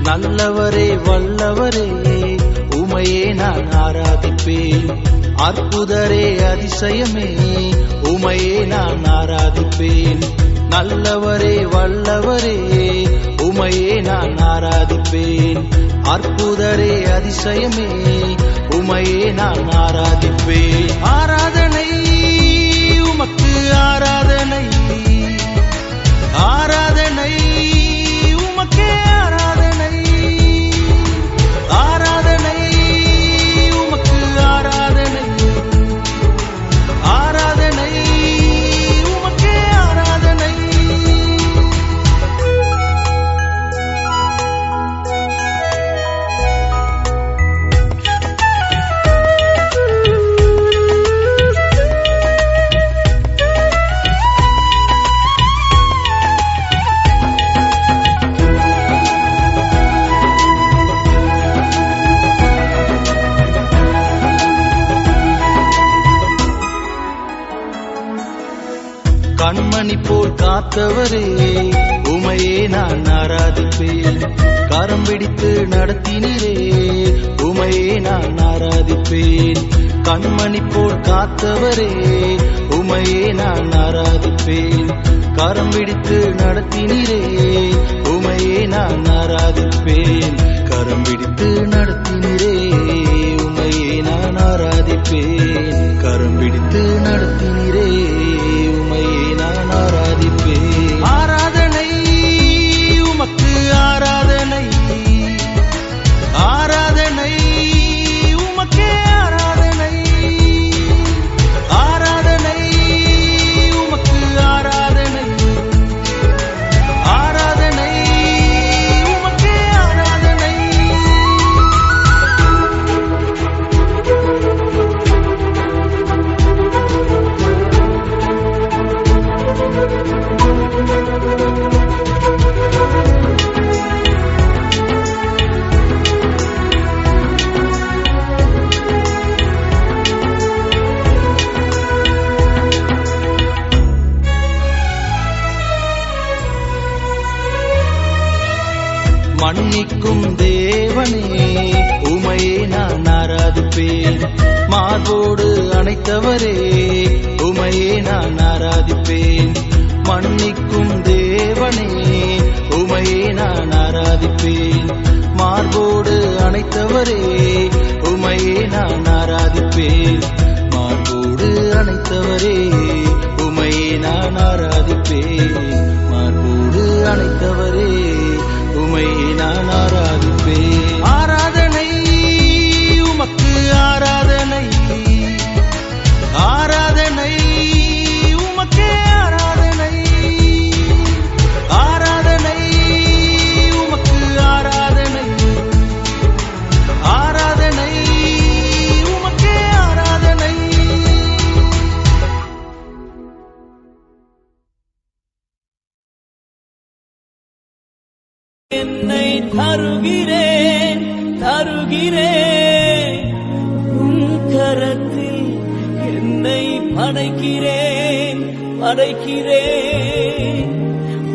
நல்லவரே வல்லவரே உமையே நான் ஆராதிப்பேன். அற்புதரே அதிசயமே உமையே நான் ஆராதிப்பேன். நல்லவரே வல்லவரே உமையே நான் ஆராதிப்பேன். அற்புதரே அதிசயமே உமையே நான் ஆராதிப்பேன். ஆராதனை உமக்கு ஆராதனை, ஆராதனை உமக்கே ஆராதனை, ஆராதனை உமக்கு ஆராதனை, ஆராதனை உமக்கே ஆராதனை. கண்மணி போல் காத்தவரே உமையே நான் ஆராதிப்பேன். கரம் பிடித்து நடத்தினீரே உமையே நான் ஆராதிப்பேன். கண்மணி போல் காத்தவரே உமையே நான் ஆராதிப்பேன். கரம் பிடித்து நடத்தினீரே உமையே நான் ஆராதிப்பேன். கரம் பிடித்து நடத்தினீரே உமையே நான் ஆராதிப்பேன். கரம் பிடித்து நடத்தினீரே உமையே நான் ஆராதிப்பேன். ஆராதனை உமக்கு ஆராதனை, ஆராதனை உமக்கே ஆராதனை, ஆராதனை உமக்கு ஆராதனை, ஆராதனை உமக்கே ஆராதனை. மன்னிக்கும் தேவனே உமையே நான் ஆராதிப்பேன். மார்போடு அணைத்தவரே உமையே நான் ஆராதிப்பேன். மன்னிக்கும் தேவனே உமையே நான் ஆராதிப்பேன். மார்போடு அணைத்தவரே உமையே நான் ஆராதிப்பேன். மார்போடு அணைத்தவரே உமையே நான் ஆராதிப்பேன். மார்போடு அணைத்தவரே உமையே நான் ஆராதிப்பேன். ஆராதனை உமக்கு ஆராதனை, ஆராதனை உமக்கே ஆராதனை, ஆராதனை உமக்கு ஆராதனை, ஆராதனை உமக்கே ஆராதனை. என்னை தருகிறேன் தருகிறேன், உன் கரத்தில் என்னை படைக்கிறேன் படைக்கிறேன்.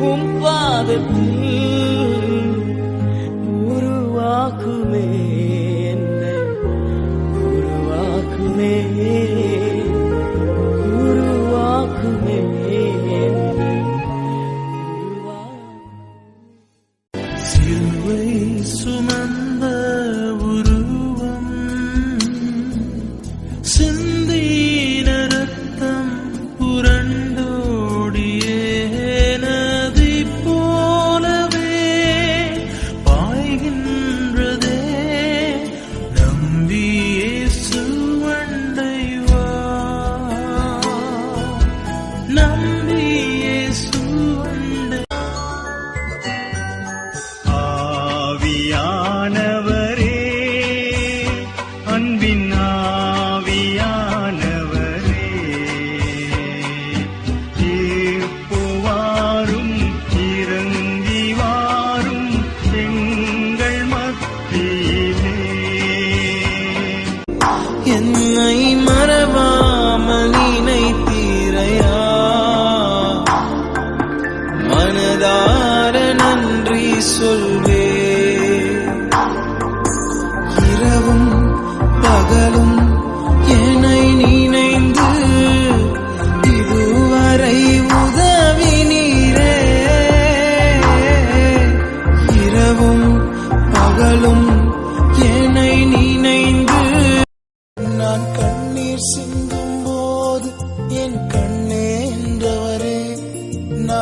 உன் பாதத்தில் உருவாக்குமே என்னை உருவாக்குமே உருவாக்குமே. சிலுவை சுமந்த உருவம், சிந்தின ரத்தம் புரண்டோடியே நதி போலவே பாய்கின்றதே. நம்பியே சுவண்டை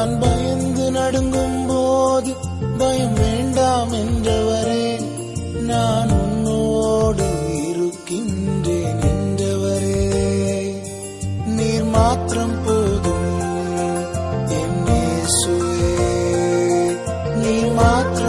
நான் பயந்து நடுங்கும் போது பயம் வேண்டாம் என்றவரே, நான் உன்னோடு இருக்கின்றேன் என்றவரே. நீர் மாத்திரம் போதும் என் இயேசுவே, நீர் மாத்திரம்